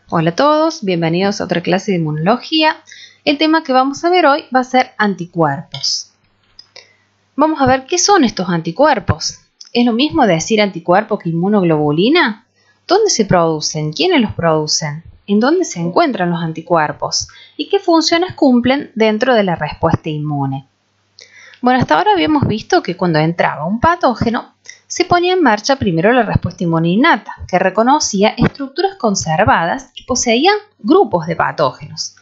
Hola a todos, bienvenidos a otra clase de inmunología. El tema que vamos a ver hoy va a ser anticuerpos. Vamos a ver qué son estos anticuerpos. ¿Es lo mismo decir anticuerpo que inmunoglobulina? ¿Dónde se producen? ¿Quiénes los producen? ¿En dónde se encuentran los anticuerpos? ¿Y qué funciones cumplen dentro de la respuesta inmune? Bueno, hasta ahora habíamos visto que cuando entraba un patógeno, se ponía en marcha primero la respuesta inmune innata, que reconocía estructuras conservadas y poseían grupos de patógenos.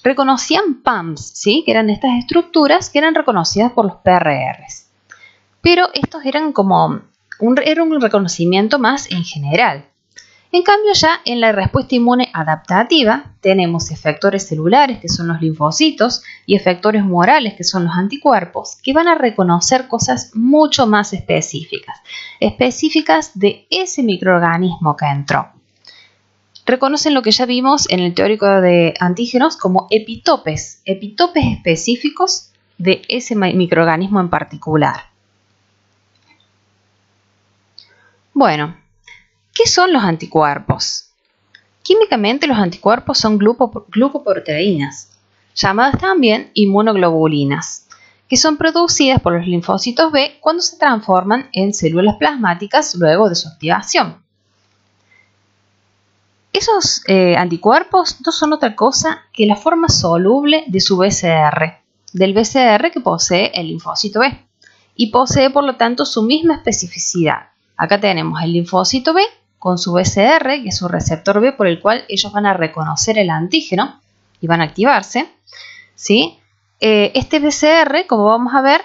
Reconocían PAMs, ¿sí? Que eran estas estructuras que eran reconocidas por los PRRs. Pero estos eran era un reconocimiento más en general. En cambio, ya en la respuesta inmune adaptativa tenemos efectores celulares, que son los linfocitos, y efectores humorales, que son los anticuerpos, que van a reconocer cosas mucho más específicas de ese microorganismo que entró. Reconocen lo que ya vimos en el teórico de antígenos como epitopes específicos de ese microorganismo en particular. Bueno, ¿qué son los anticuerpos? Químicamente los anticuerpos son glucoproteínas, llamadas también inmunoglobulinas, que son producidas por los linfocitos B cuando se transforman en células plasmáticas luego de su activación. Esos anticuerpos no son otra cosa que la forma soluble de su BCR, del BCR que posee el linfocito B, y posee por lo tanto su misma especificidad. Acá tenemos el linfocito B con su BCR, que es su receptor B por el cual ellos van a reconocer el antígeno y van a activarse, ¿sí? Este BCR, como vamos a ver,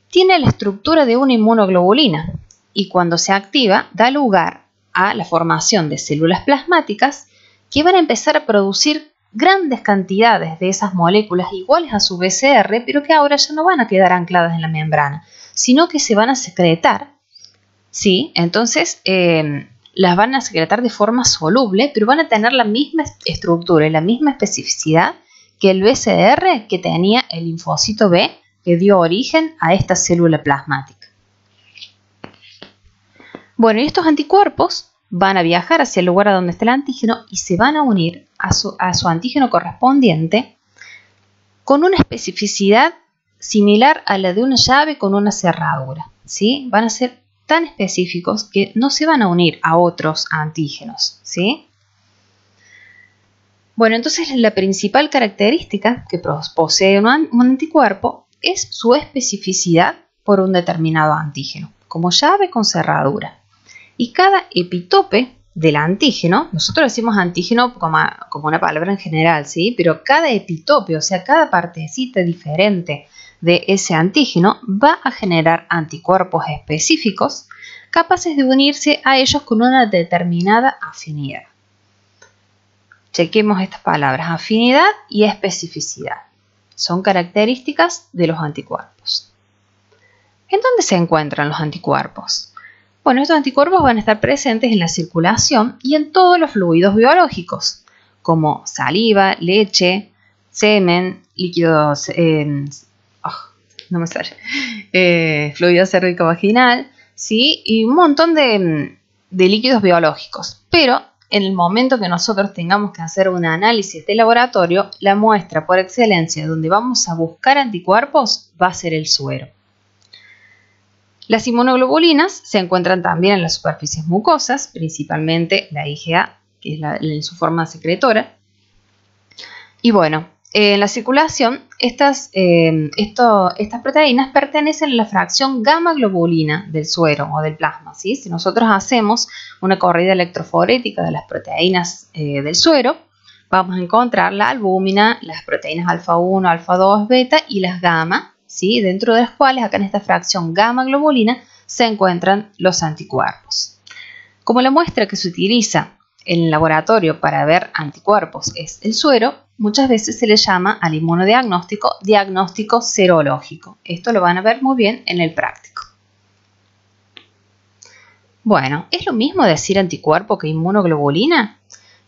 tiene la estructura de una inmunoglobulina y cuando se activa da lugar a la formación de células plasmáticas que van a empezar a producir grandes cantidades de esas moléculas iguales a su BCR, pero que ahora ya no van a quedar ancladas en la membrana, sino que se van a secretar, ¿sí? Entonces las van a secretar de forma soluble, pero van a tener la misma estructura y la misma especificidad que el BCR que tenía el linfocito B que dio origen a esta célula plasmática. Bueno, y estos anticuerpos van a viajar hacia el lugar a donde está el antígeno y se van a unir a su antígeno correspondiente con una especificidad similar a la de una llave con una cerradura, ¿sí? Van a ser tan específicos que no se van a unir a otros antígenos, ¿sí? Bueno, entonces la principal característica que posee un anticuerpo es su especificidad por un determinado antígeno, como llave con cerradura. Y cada epitope del antígeno, nosotros decimos antígeno como una palabra en general, ¿sí? Pero cada epitope, o sea, cada partecita diferente de ese antígeno va a generar anticuerpos específicos capaces de unirse a ellos con una determinada afinidad. Chequemos estas palabras, afinidad y especificidad. Son características de los anticuerpos. ¿En dónde se encuentran los anticuerpos? Bueno, estos anticuerpos van a estar presentes en la circulación y en todos los fluidos biológicos, como saliva, leche, semen, líquidos, fluido cérvico-vaginal, ¿sí? Y un montón de líquidos biológicos. Pero en el momento que nosotros tengamos que hacer un análisis de laboratorio, la muestra por excelencia donde vamos a buscar anticuerpos va a ser el suero. Las inmunoglobulinas se encuentran también en las superficies mucosas, principalmente la IgA, que es en su forma secretora. Y bueno, en la circulación, estas proteínas pertenecen a la fracción gamma globulina del suero o del plasma, ¿sí? Si nosotros hacemos una corrida electroforética de las proteínas del suero, vamos a encontrar la albúmina, las proteínas alfa 1, alfa 2, beta y las gamma, ¿sí? Dentro de las cuales, acá en esta fracción gamma globulina, se encuentran los anticuerpos. Como la muestra que se utiliza en el laboratorio para ver anticuerpos es el suero, muchas veces se le llama al inmunodiagnóstico diagnóstico serológico. Esto lo van a ver muy bien en el práctico. Bueno, ¿es lo mismo decir anticuerpo que inmunoglobulina?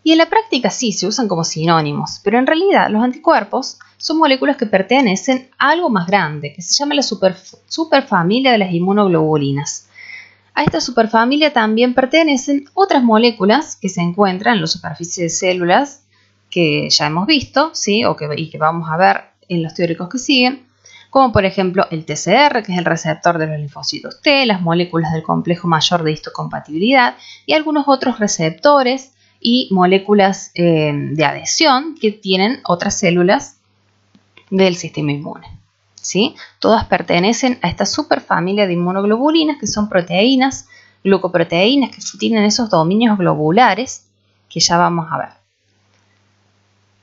Y en la práctica sí, se usan como sinónimos, pero en realidad los anticuerpos son moléculas que pertenecen a algo más grande, que se llama la superfamilia de las inmunoglobulinas. A esta superfamilia también pertenecen otras moléculas que se encuentran en la superficie de células que ya hemos visto, ¿sí? Y que vamos a ver en los teóricos que siguen, como por ejemplo el TCR, que es el receptor de los linfocitos T, las moléculas del complejo mayor de histocompatibilidad y algunos otros receptores y moléculas de adhesión que tienen otras células del sistema inmune. ¿Sí? Todas pertenecen a esta superfamilia de inmunoglobulinas, que son proteínas, glucoproteínas, que tienen esos dominios globulares que ya vamos a ver.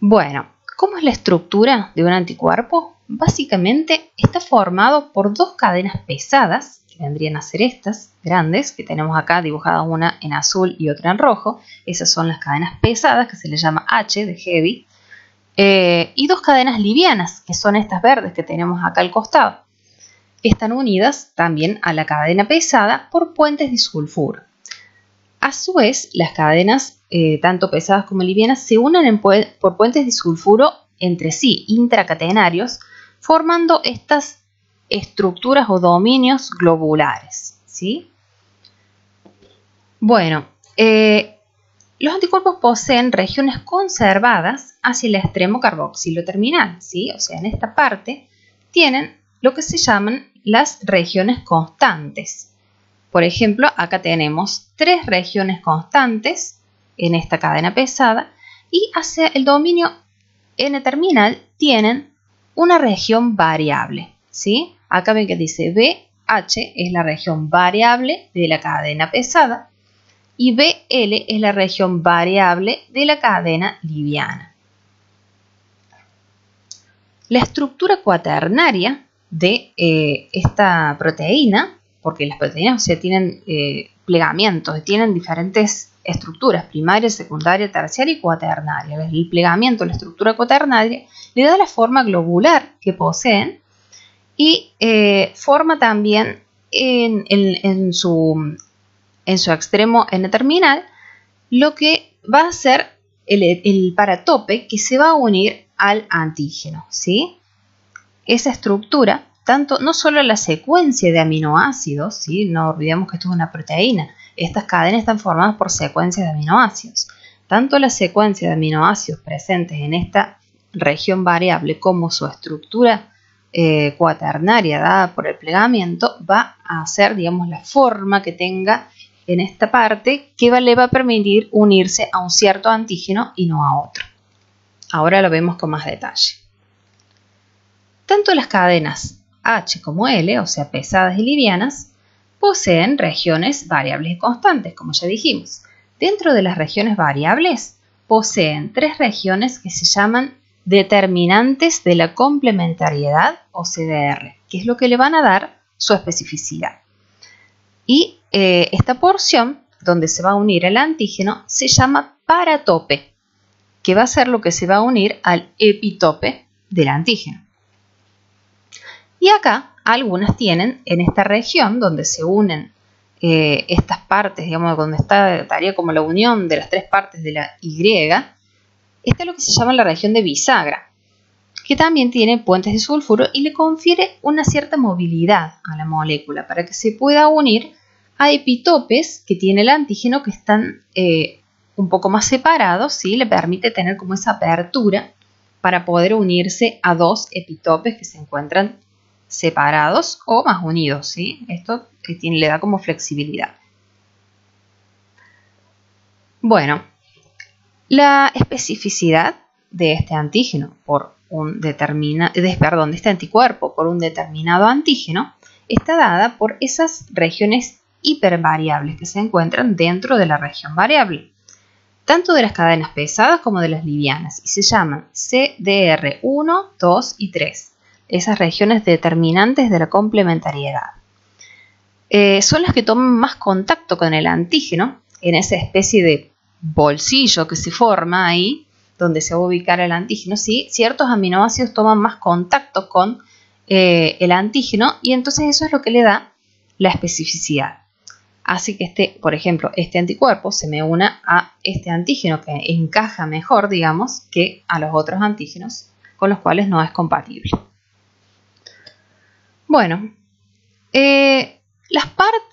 Bueno, ¿cómo es la estructura de un anticuerpo? Básicamente está formado por dos cadenas pesadas, que vendrían a ser estas grandes, que tenemos acá dibujadas una en azul y otra en rojo. Esas son las cadenas pesadas, que se les llama H de heavy. Y dos cadenas livianas, que son estas verdes que tenemos acá al costado. Están unidas también a la cadena pesada por puentes disulfuro. A su vez, las cadenas, tanto pesadas como livianas, se unen por puentes disulfuro entre sí, intracatenarios, formando estas estructuras o dominios globulares, ¿sí? Bueno, los anticuerpos poseen regiones conservadas hacia el extremo carboxilo terminal, ¿sí? O sea, en esta parte tienen lo que se llaman las regiones constantes. Por ejemplo, acá tenemos 3 regiones constantes en esta cadena pesada y hacia el dominio N-terminal tienen una región variable, ¿sí? Acá ven que dice BH es la región variable de la cadena pesada y BL es la región variable de la cadena liviana. La estructura cuaternaria de esta proteína, porque las proteínas tienen plegamientos, tienen diferentes estructuras, primaria, secundaria, terciaria y cuaternaria. El plegamiento, la estructura cuaternaria, le da la forma globular que poseen y forma también en su extremo N-terminal lo que va a ser el paratope que se va a unir al antígeno, ¿sí? Esa estructura, no solo la secuencia de aminoácidos, ¿sí? No olvidemos que esto es una proteína, estas cadenas están formadas por secuencias de aminoácidos. Tanto la secuencia de aminoácidos presentes en esta región variable como su estructura cuaternaria dada por el plegamiento va a ser, digamos, la forma que tenga en esta parte que le va a permitir unirse a un cierto antígeno y no a otro. Ahora lo vemos con más detalle. Tanto las cadenas H como L, o sea, pesadas y livianas, poseen regiones variables y constantes, como ya dijimos. Dentro de las regiones variables, poseen 3 regiones que se llaman determinantes de la complementariedad, o CDR, que es lo que le van a dar su especificidad. Y esta porción, donde se va a unir el antígeno, se llama paratope, que va a ser lo que se va a unir al epitope del antígeno. Y acá algunas tienen en esta región donde se unen estas partes, digamos, donde estaría como la unión de las 3 partes de la Y, está lo que se llama la región de bisagra, que también tiene puentes de sulfuro y le confiere una cierta movilidad a la molécula para que se pueda unir a epitopes que tiene el antígeno que están un poco más separados, ¿sí? Le permite tener como esa apertura para poder unirse a 2 epitopes que se encuentran separados o más unidos, ¿sí? Esto le da como flexibilidad. Bueno, la especificidad de este antígeno de este anticuerpo por un determinado antígeno está dada por esas regiones hipervariables que se encuentran dentro de la región variable, tanto de las cadenas pesadas como de las livianas, y se llaman CDR1, 2 y 3. Esas regiones determinantes de la complementariedad. Son las que toman más contacto con el antígeno en esa especie de bolsillo que se forma ahí, donde se va a ubicar el antígeno. ¿Sí? Ciertos aminoácidos toman más contacto con el antígeno y entonces eso es lo que le da la especificidad. Hace que por ejemplo, este anticuerpo se me una a este antígeno que encaja mejor, digamos, que a los otros antígenos con los cuales no es compatible. Bueno,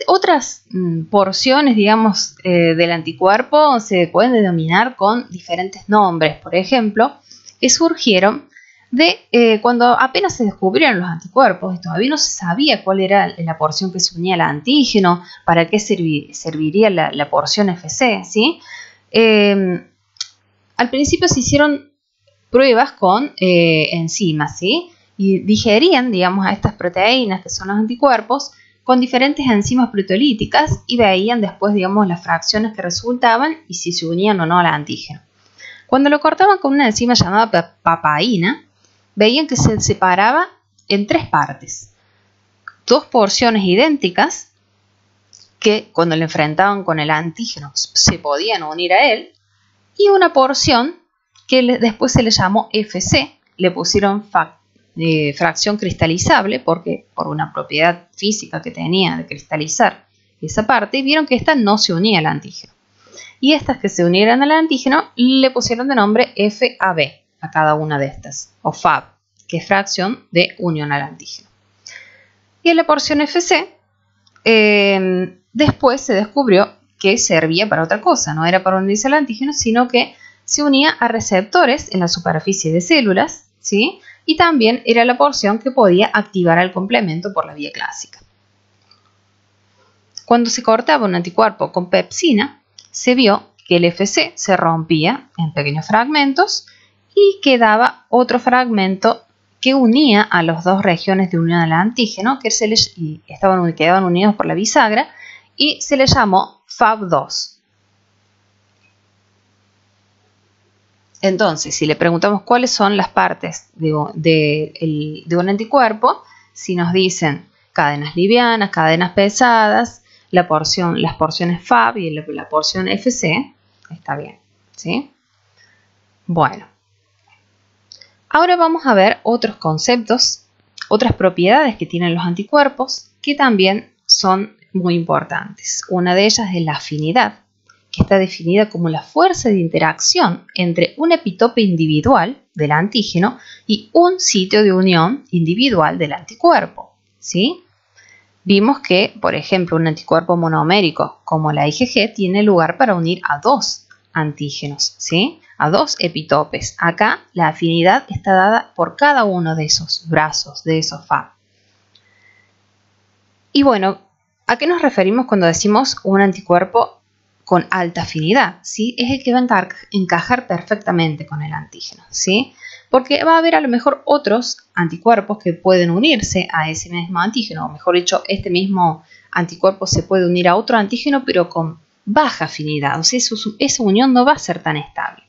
Otras porciones, digamos, del anticuerpo se pueden denominar con diferentes nombres. Por ejemplo, que surgieron de cuando apenas se descubrieron los anticuerpos y todavía no se sabía cuál era la porción que se unía al antígeno, para qué serviría la porción FC, ¿sí? Al principio se hicieron pruebas con enzimas, ¿sí? Y digerían, digamos, a estas proteínas que son los anticuerpos con diferentes enzimas proteolíticas y veían después, digamos, las fracciones que resultaban y si se unían o no al antígeno. Cuando lo cortaban con una enzima llamada papaína, veían que se separaba en 3 partes. 2 porciones idénticas que cuando le enfrentaban con el antígeno se podían unir a él, y una porción que después se le llamó FC, le pusieron fracción cristalizable porque por una propiedad física que tenía de cristalizar esa parte, vieron que esta no se unía al antígeno. Y estas que se unieran al antígeno le pusieron de nombre FAB a cada una de estas, o FAB, que es fracción de unión al antígeno. Y en la porción FC, después se descubrió que servía para otra cosa, no era para unirse al antígeno, sino que se unía a receptores en la superficie de células, ¿sí? Y también era la porción que podía activar al complemento por la vía clásica. Cuando se cortaba un anticuerpo con pepsina, se vio que el FC se rompía en pequeños fragmentos y quedaba otro fragmento que unía a las 2 regiones de unión al antígeno, que quedaban unidos por la bisagra, y se le llamó FAB2. Entonces, si le preguntamos cuáles son las partes de un anticuerpo, si nos dicen cadenas livianas, cadenas pesadas, las porciones FAB y la porción FC, está bien, ¿sí? Bueno, ahora vamos a ver otros conceptos, otras propiedades que tienen los anticuerpos que también son muy importantes. Una de ellas es la afinidad, que está definida como la fuerza de interacción entre un epitope individual del antígeno y un sitio de unión individual del anticuerpo, ¿sí? Vimos que, por ejemplo, un anticuerpo monomérico como la IgG tiene lugar para unir a 2 antígenos, ¿sí? A 2 epitopes. Acá la afinidad está dada por cada uno de esos brazos, de esos FAB. Y bueno, ¿a qué nos referimos cuando decimos un anticuerpo con alta afinidad? ¿Sí? Es el que va a encajar perfectamente con el antígeno, ¿sí? Porque va a haber a lo mejor otros anticuerpos que pueden unirse a ese mismo antígeno, o mejor dicho, este mismo anticuerpo se puede unir a otro antígeno, pero con baja afinidad, o sea, esa unión no va a ser tan estable.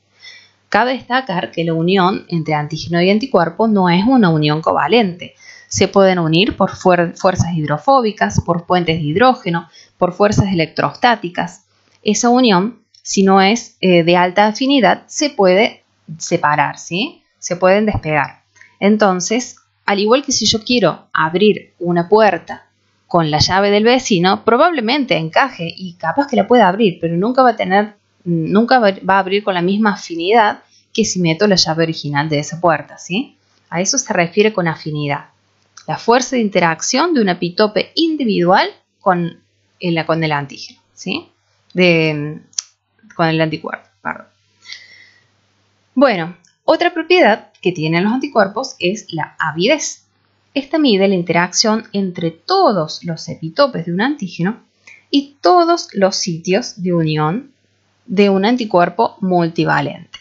Cabe destacar que la unión entre antígeno y anticuerpo no es una unión covalente. Se pueden unir por fuerzas hidrofóbicas, por puentes de hidrógeno, por fuerzas electrostáticas. Esa unión, si no es de alta afinidad, se puede separar, ¿sí? Se pueden despegar. Entonces, al igual que si yo quiero abrir una puerta con la llave del vecino, probablemente encaje y capaz que la pueda abrir, pero nunca va a abrir con la misma afinidad que si meto la llave original de esa puerta, ¿sí? A eso se refiere con afinidad. La fuerza de interacción de un epitope individual con el antígeno, ¿sí? Con el anticuerpo, perdón. Bueno, otra propiedad que tienen los anticuerpos es la avidez. Esta mide la interacción entre todos los epitopes de un antígeno y todos los sitios de unión de un anticuerpo multivalente.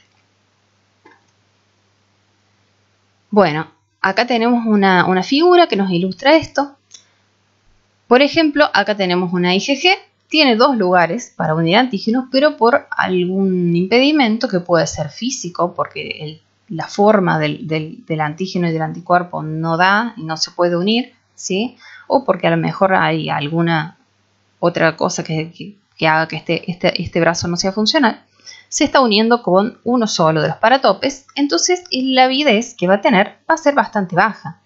Bueno, acá tenemos una figura que nos ilustra esto. Por ejemplo, acá tenemos una IgG. Tiene 2 lugares para unir antígenos, pero por algún impedimento que puede ser físico, porque la forma del antígeno y del anticuerpo no da y no se puede unir, ¿sí? O porque a lo mejor hay alguna otra cosa que haga que este brazo no sea funcional, se está uniendo con uno solo de los paratopes, entonces la avidez que va a tener va a ser bastante baja.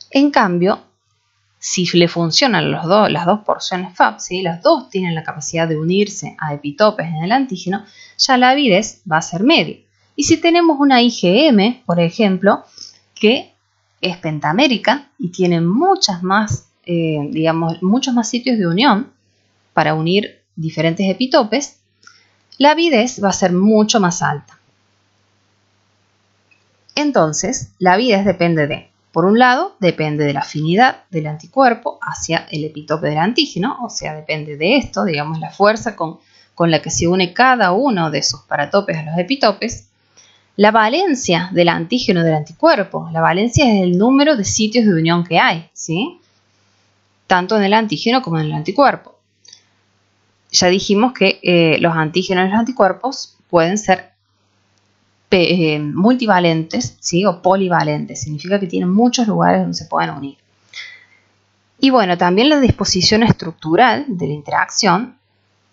En cambio, si le funcionan las 2 porciones FAB, ¿sí? Las 2 tienen la capacidad de unirse a epitopes en el antígeno, ya la avidez va a ser media. Y si tenemos una IgM, por ejemplo, que es pentamérica y tiene muchas más digamos, muchos más sitios de unión para unir diferentes epitopes, la avidez va a ser mucho más alta. Entonces, la avidez depende de, por un lado, depende de la afinidad del anticuerpo hacia el epitope del antígeno, o sea, depende de esto, digamos, la fuerza con la que se une cada uno de esos paratopes a los epitopes. La valencia del antígeno del anticuerpo. La valencia es el número de sitios de unión que hay, ¿sí? Tanto en el antígeno como en el anticuerpo. Ya dijimos que los antígenos y los anticuerpos pueden ser multivalentes, ¿sí? O polivalentes. Significa que tienen muchos lugares donde se pueden unir. Y bueno, también la disposición estructural de la interacción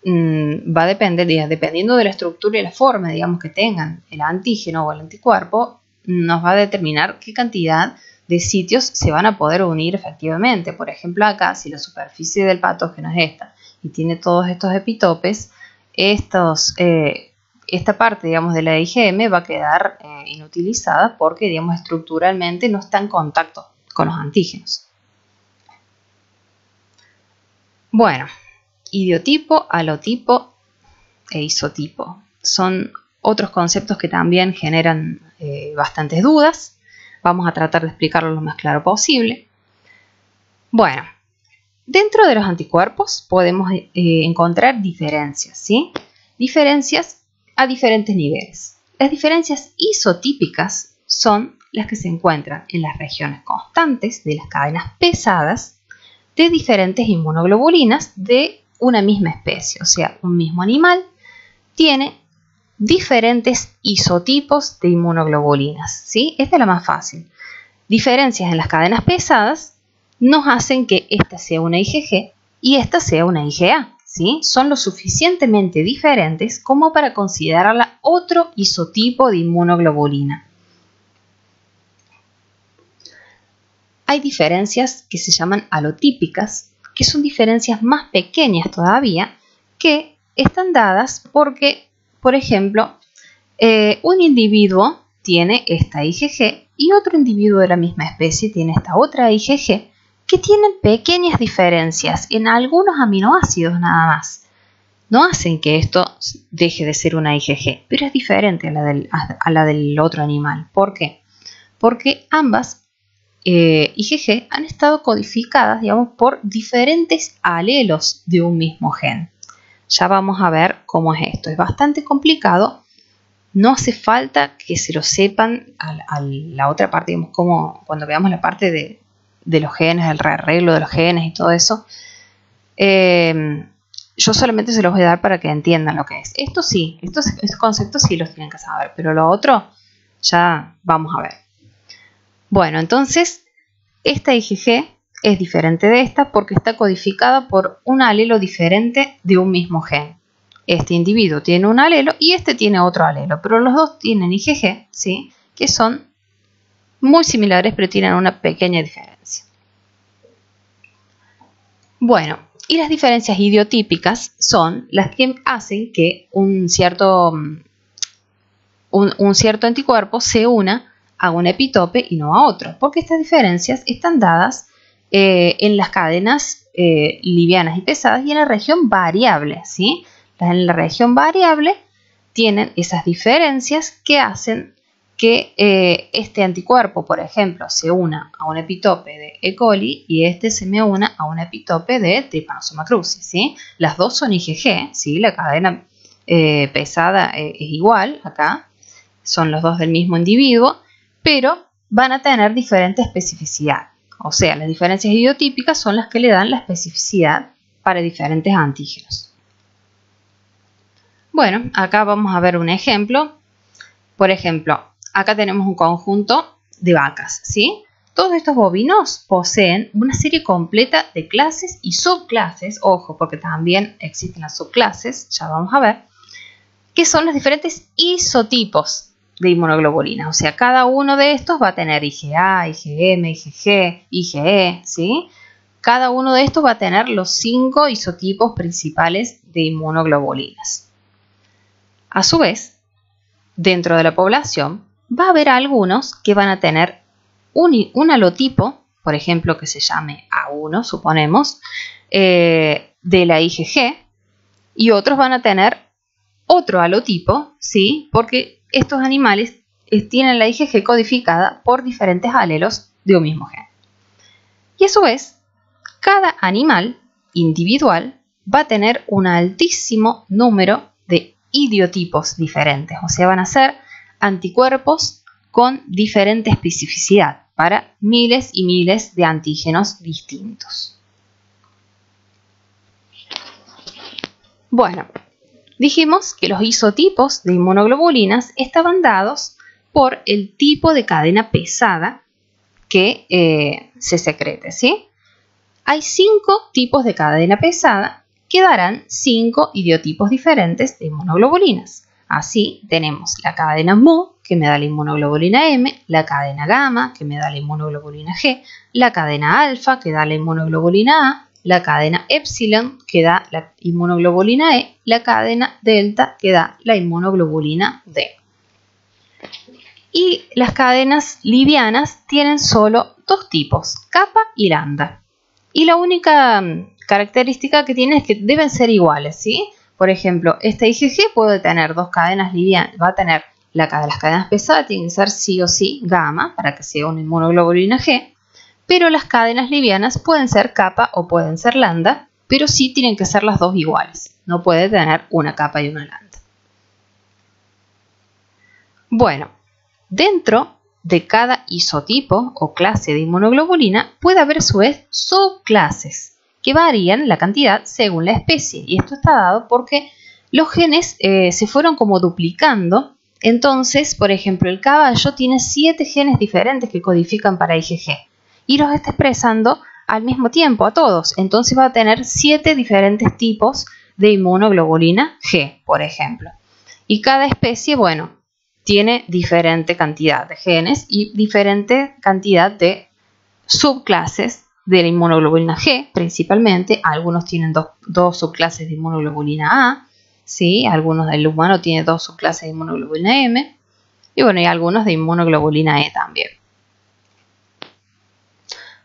va a depender, dependiendo de la estructura y la forma, digamos, que tengan el antígeno o el anticuerpo, nos va a determinar qué cantidad de sitios se van a poder unir efectivamente. Por ejemplo, acá, si la superficie del patógeno es esta y tiene todos estos epitopes, esta parte, digamos, de la IgM va a quedar inutilizada porque, digamos, estructuralmente no está en contacto con los antígenos. Bueno, idiotipo, alotipo e isotipo son otros conceptos que también generan bastantes dudas. Vamos a tratar de explicarlo lo más claro posible. Bueno, dentro de los anticuerpos podemos encontrar diferencias, ¿sí? Diferencias a diferentes niveles. Las diferencias isotípicas son las que se encuentran en las regiones constantes de las cadenas pesadas de diferentes inmunoglobulinas de una misma especie, o sea, un mismo animal tiene diferentes isotipos de inmunoglobulinas, ¿sí? Esta es la más fácil. Diferencias en las cadenas pesadas nos hacen que esta sea una IgG y esta sea una IgA, ¿sí? Son lo suficientemente diferentes como para considerarla otro isotipo de inmunoglobulina. Hay diferencias que se llaman alotípicas, que son diferencias más pequeñas todavía, que están dadas porque, por ejemplo, un individuo tiene esta IgG y otro individuo de la misma especie tiene esta otra IgG, que tienen pequeñas diferencias en algunos aminoácidos nada más. No hacen que esto deje de ser una IgG, pero es diferente a la del otro animal. ¿Por qué? Porque ambas IgG han estado codificadas, digamos, por diferentes alelos de un mismo gen. Ya vamos a ver cómo es esto. Es bastante complicado. No hace falta que se lo sepan a la otra parte, digamos, como cuando veamos la parte de los genes, el rearreglo de los genes y todo eso. Yo solamente se los voy a dar para que entiendan lo que es. Esto sí, estos conceptos sí los tienen que saber, pero lo otro ya vamos a ver. Bueno, entonces esta IgG es diferente de esta porque está codificada por un alelo diferente de un mismo gen. Este individuo tiene un alelo y este tiene otro alelo, pero los dos tienen IgG, ¿sí? Que son muy similares, pero tienen una pequeña diferencia. Bueno, y las diferencias idiotípicas son las que hacen que un cierto anticuerpo se una a un epitope y no a otro, porque estas diferencias están dadas en las cadenas livianas y pesadas y en la región variable, ¿sí? En la región variable tienen esas diferencias que hacen que este anticuerpo, por ejemplo, se una a un epitope de E. coli y este se me una a un epitope de Trypanosoma cruzi, ¿sí? Las dos son IgG, ¿sí? La cadena pesada es igual acá, son los dos del mismo individuo, pero van a tener diferente especificidad. O sea, las diferencias idiotípicas son las que le dan la especificidad para diferentes antígenos. Bueno, acá vamos a ver un ejemplo. Por ejemplo, acá tenemos un conjunto de vacas, ¿sí? Todos estos bovinos poseen una serie completa de clases y subclases, ojo, porque también existen las subclases, ya vamos a ver, que son los diferentes isotipos de inmunoglobulinas. O sea, cada uno de estos va a tener IgA, IgM, IgG, IgE, ¿sí? Cada uno de estos va a tener los 5 isotipos principales de inmunoglobulinas. A su vez, dentro de la población va a haber algunos que van a tener un alotipo, por ejemplo, que se llame A1, suponemos, de la IgG, y otros van a tener otro halotipo, ¿sí? Porque estos animales tienen la IgG codificada por diferentes alelos de un mismo gen. Y a su vez, cada animal individual va a tener un altísimo número de idiotipos diferentes, o sea, van a ser anticuerpos con diferente especificidad para miles y miles de antígenos distintos. Bueno, dijimos que los isotipos de inmunoglobulinas estaban dados por el tipo de cadena pesada que se secrete, ¿sí? Hay 5 tipos de cadena pesada que darán 5 idiotipos diferentes de inmunoglobulinas. Así tenemos la cadena mu, que me da la inmunoglobulina M, la cadena gamma, que me da la inmunoglobulina G, la cadena alfa, que da la inmunoglobulina A, la cadena epsilon, que da la inmunoglobulina E, la cadena delta, que da la inmunoglobulina D. Y las cadenas livianas tienen solo 2 tipos, kappa y lambda. Y la única característica que tienen es que deben ser iguales, ¿sí? Por ejemplo, esta IgG puede tener 2 cadenas livianas, va a tener las cadenas pesadas, tienen que ser sí o sí gamma para que sea una inmunoglobulina G, pero las cadenas livianas pueden ser kappa o pueden ser lambda, pero sí tienen que ser las dos iguales, no puede tener una kappa y una lambda. Bueno, dentro de cada isotipo o clase de inmunoglobulina puede haber a su vez subclases que varían la cantidad según la especie, y esto está dado porque los genes se fueron como duplicando. Entonces, por ejemplo, el caballo tiene 7 genes diferentes que codifican para IgG y los está expresando al mismo tiempo a todos, entonces va a tener 7 diferentes tipos de inmunoglobulina G, por ejemplo, y cada especie, bueno, tiene diferente cantidad de genes y diferente cantidad de subclases de la inmunoglobulina G, principalmente. Algunos tienen dos subclases de inmunoglobulina A, ¿sí? Algunos del humano tienen 2 subclases de inmunoglobulina M, y bueno, y algunos de inmunoglobulina E también.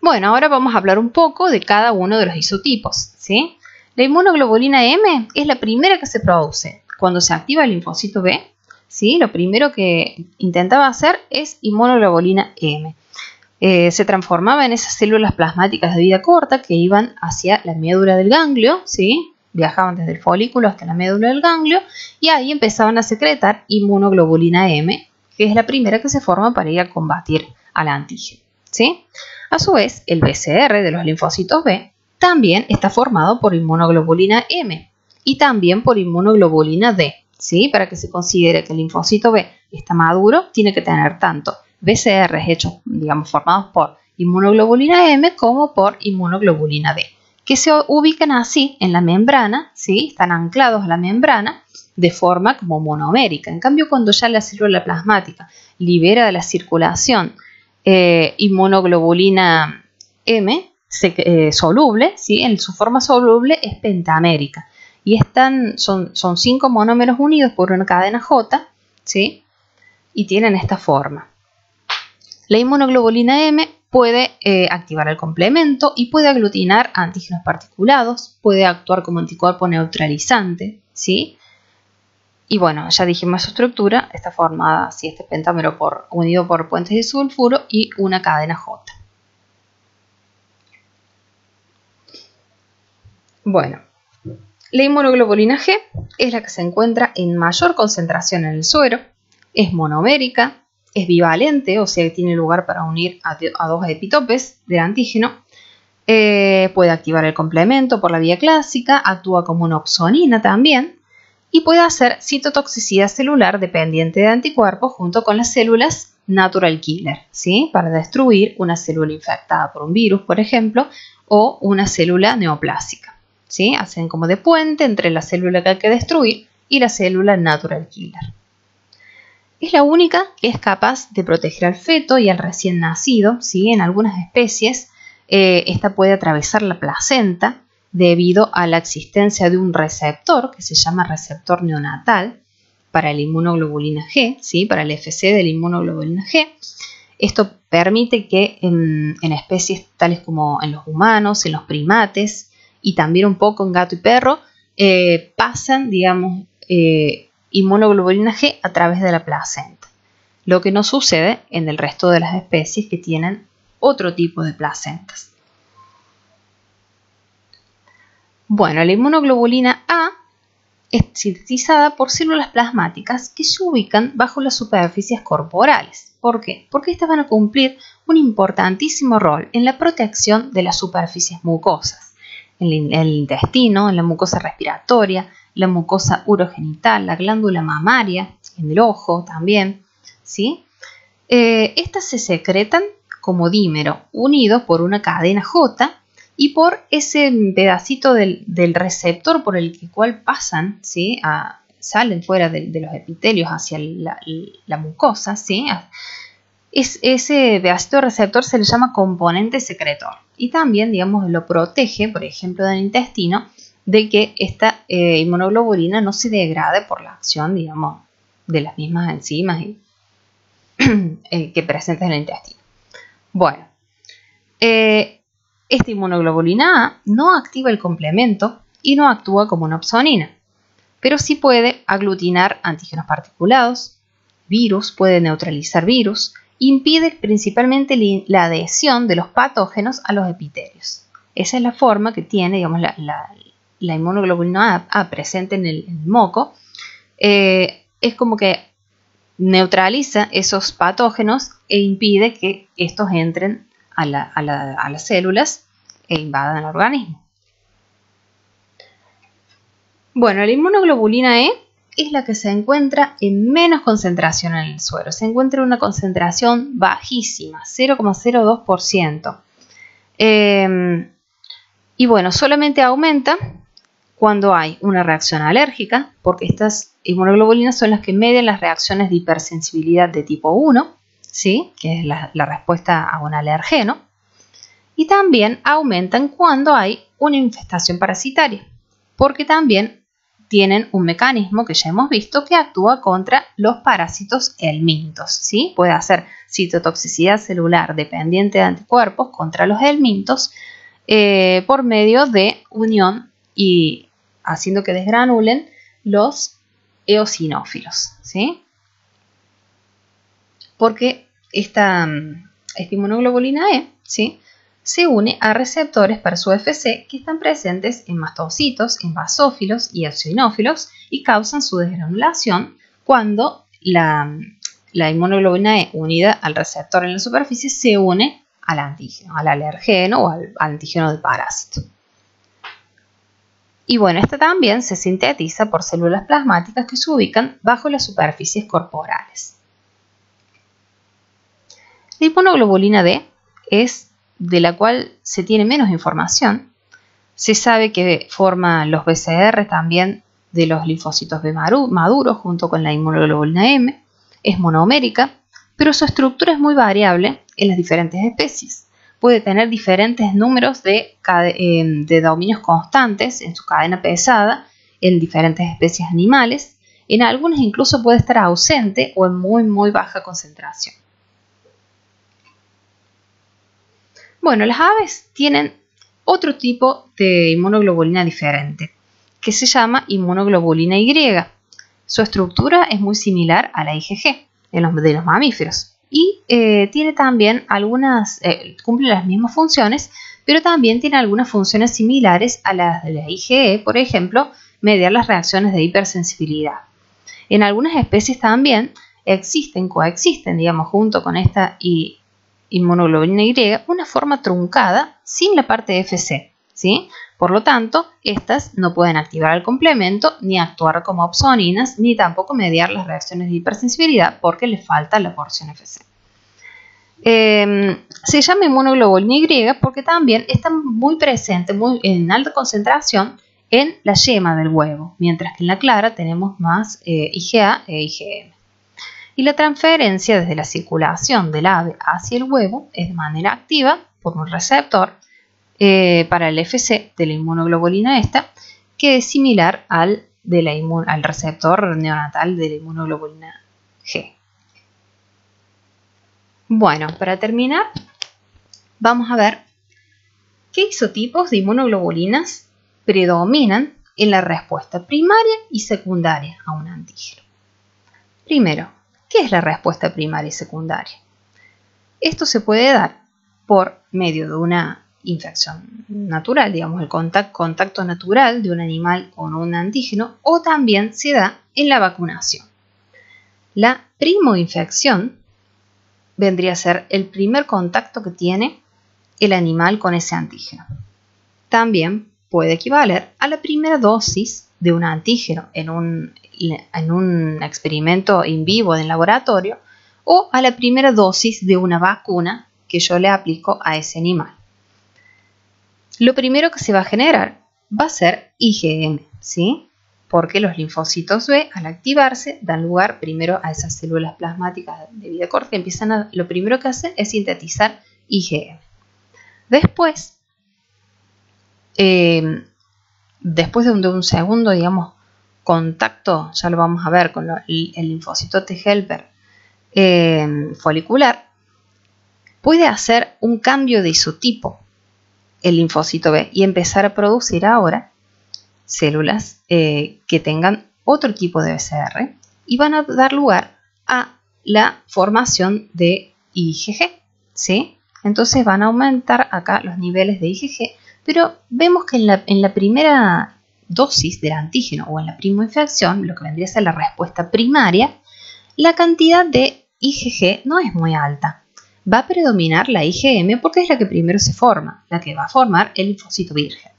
Bueno, ahora vamos a hablar un poco de cada uno de los isotipos, ¿sí? La inmunoglobulina M es la primera que se produce cuando se activa el linfocito B, ¿sí? Lo primero que intentaba hacer es inmunoglobulina M. Se transformaba en esas células plasmáticas de vida corta que iban hacia la médula del ganglio, ¿sí? Viajaban desde el folículo hasta la médula del ganglio y ahí empezaban a secretar inmunoglobulina M, que es la primera que se forma para ir a combatir al antígeno, ¿sí? A su vez, el BCR de los linfocitos B también está formado por inmunoglobulina M y también por inmunoglobulina D, ¿sí? Para que se considere que el linfocito B está maduro, tiene que tener tanto BCRs hechos, digamos, formados por inmunoglobulina M como por inmunoglobulina D, que se ubican así en la membrana, ¿sí? Están anclados a la membrana de forma como monomérica. En cambio, cuando ya la célula plasmática libera de la circulación inmunoglobulina M soluble, ¿sí? En su forma soluble es pentamérica y son 5 monómeros unidos por una cadena J, ¿sí? Y tienen esta forma. La inmunoglobulina M puede activar el complemento y puede aglutinar antígenos particulados, puede actuar como anticuerpo neutralizante, ¿sí? Y bueno, ya dijimos su estructura, está formada así, este pentámero unido por puentes de sulfuro y una cadena J. Bueno, la inmunoglobulina G es la que se encuentra en mayor concentración en el suero, es monomérica, es bivalente, o sea que tiene lugar para unir a 2 epitopes del antígeno, puede activar el complemento por la vía clásica, actúa como una opsonina también, y puede hacer citotoxicidad celular dependiente de anticuerpos junto con las células natural killer, ¿sí? Para destruir una célula infectada por un virus, por ejemplo, o una célula neoplásica, ¿sí? Hacen como de puente entre la célula que hay que destruir y la célula natural killer. Es la única que es capaz de proteger al feto y al recién nacido, ¿sí? En algunas especies esta puede atravesar la placenta debido a la existencia de un receptor que se llama receptor neonatal para la inmunoglobulina G, ¿sí? Para el FC de la inmunoglobulina G. Esto permite que en especies tales como en los humanos, en los primates y también un poco en gato y perro, pasan, digamos, inmunoglobulina G a través de la placenta. Lo que no sucede en el resto de las especies que tienen otro tipo de placentas. Bueno, la inmunoglobulina A es sintetizada por células plasmáticas que se ubican bajo las superficies corporales. ¿Por qué? Porque estas van a cumplir un importantísimo rol en la protección de las superficies mucosas, en el intestino, en la mucosa respiratoria, la mucosa urogenital, la glándula mamaria, en el ojo también, ¿sí? Estas se secretan como dímero, unidos por una cadena J y por ese pedacito del receptor por el cual pasan, ¿sí? Salen fuera de los epitelios hacia la mucosa, ¿sí? Ese pedacito de receptor se le llama componente secretor y también, digamos, lo protege, por ejemplo, del intestino, de que esta inmunoglobulina no se degrade por la acción, digamos, de las mismas enzimas que presenta en el intestino. Bueno, esta inmunoglobulina A no activa el complemento y no actúa como una opsonina, pero sí puede aglutinar antígenos particulados, virus, puede neutralizar virus, impide principalmente la adhesión de los patógenos a los epitelios. Esa es la forma que tiene, digamos, la inmunoglobulina A presente en el moco. Es como que neutraliza esos patógenos e impide que estos entren a las células e invadan el organismo. Bueno, la inmunoglobulina E es la que se encuentra en menos concentración en el suero. Se encuentra en una concentración bajísima, 0,02%. Y bueno, solamente aumenta cuando hay una reacción alérgica, porque estas inmunoglobulinas son las que median las reacciones de hipersensibilidad de tipo 1, ¿sí? Que es la respuesta a un alergeno. Y también aumentan cuando hay una infestación parasitaria, porque también tienen un mecanismo que ya hemos visto que actúa contra los parásitos helmintos, ¿sí? Puede hacer citotoxicidad celular dependiente de anticuerpos contra los helmintos por medio de unión y haciendo que desgranulen los eosinófilos, ¿sí? Porque esta inmunoglobulina E, ¿sí?, se une a receptores para su FC que están presentes en mastocitos, en basófilos y eosinófilos y causan su desgranulación cuando la inmunoglobulina E unida al receptor en la superficie se une al antígeno, al alergeno o al antígeno del parásito. Y bueno, esta también se sintetiza por células plasmáticas que se ubican bajo las superficies corporales. La inmunoglobulina D es de la cual se tiene menos información. Se sabe que forma los BCR también de los linfocitos B maduros junto con la inmunoglobulina M. Es monomérica, pero su estructura es muy variable en las diferentes especies. Puede tener diferentes números de dominios constantes en su cadena pesada en diferentes especies animales. En algunas incluso puede estar ausente o en muy baja concentración. Bueno, las aves tienen otro tipo de inmunoglobulina diferente, que se llama inmunoglobulina Y. Su estructura es muy similar a la IgG de los mamíferos y tiene también cumple las mismas funciones, pero también tiene algunas funciones similares a las de la IgE, por ejemplo, mediar las reacciones de hipersensibilidad. En algunas especies también coexisten, digamos, junto con esta inmunoglobulina Y, una forma truncada sin la parte FC, ¿sí? Por lo tanto, estas no pueden activar el complemento, ni actuar como opsoninas, ni tampoco mediar las reacciones de hipersensibilidad porque les falta la porción FC. Se llama inmunoglobulina Y porque también está muy presente, en alta concentración en la yema del huevo, mientras que en la clara tenemos más IgA e IgM. Y la transferencia desde la circulación del ave hacia el huevo es de manera activa por un receptor para el FC de la inmunoglobulina esta, que es similar al receptor neonatal de la inmunoglobulina G. Bueno, para terminar, vamos a ver qué isotipos de inmunoglobulinas predominan en la respuesta primaria y secundaria a un antígeno. Primero, ¿qué es la respuesta primaria y secundaria? Esto se puede dar por medio de una infección natural, digamos el contacto natural de un animal con un antígeno, o también se da en la vacunación. La primoinfección vendría a ser el primer contacto que tiene el animal con ese antígeno. También puede equivaler a la primera dosis de un antígeno en un experimento in vivo en laboratorio, o a la primera dosis de una vacuna que yo le aplico a ese animal. Lo primero que se va a generar va a ser IgM, ¿sí? Porque los linfocitos B, al activarse, dan lugar primero a esas células plasmáticas de vida corta y lo primero que hacen es sintetizar IgM. Después de un segundo, digamos, contacto, ya lo vamos a ver con el linfocito T helper folicular, puede hacer un cambio de isotipo el linfocito B y empezar a producir ahora células que tengan otro tipo de BCR y van a dar lugar a la formación de IgG, ¿sí? Entonces van a aumentar acá los niveles de IgG, pero vemos que en la primera dosis del antígeno o en la primoinfección, lo que vendría a ser la respuesta primaria, la cantidad de IgG no es muy alta. Va a predominar la IgM porque es la que primero se forma, la que va a formar el linfocito virgen.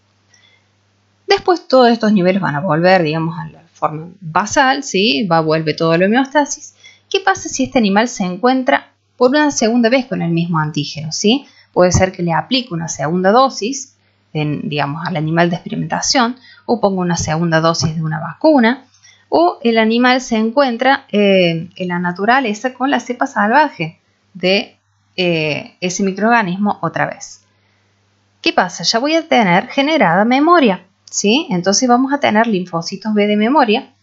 Después todos estos niveles van a volver, digamos, a la forma basal, ¿sí? Vuelve todo la homeostasis. ¿Qué pasa si este animal se encuentra por una segunda vez con el mismo antígeno, ¿sí? Puede ser que le aplique una segunda dosis, digamos, al animal de experimentación, o ponga una segunda dosis de una vacuna, o el animal se encuentra en la naturaleza con la cepa salvaje de ese microorganismo otra vez. ¿Qué pasa? Ya voy a tener generada memoria, ¿sí? Entonces vamos a tener linfocitos B de memoria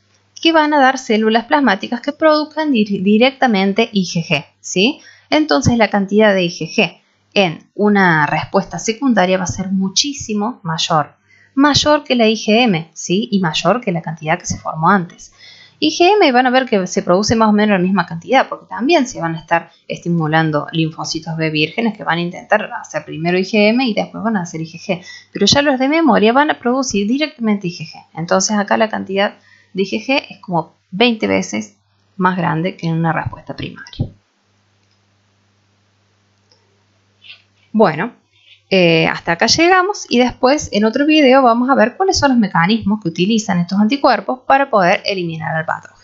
que van a dar células plasmáticas que produzcan directamente IgG, ¿sí? Entonces la cantidad de IgG en una respuesta secundaria va a ser muchísimo mayor que la IgM, ¿sí? Y mayor que la cantidad que se formó antes. IgM van a ver que se produce más o menos la misma cantidad, porque también se van a estar estimulando linfocitos B vírgenes que van a intentar hacer primero IgM y después van a hacer IgG. Pero ya los de memoria van a producir directamente IgG. Entonces acá la cantidad de IgG es como 20 veces más grande que en una respuesta primaria. Bueno, hasta acá llegamos y después en otro video vamos a ver cuáles son los mecanismos que utilizan estos anticuerpos para poder eliminar al patógeno.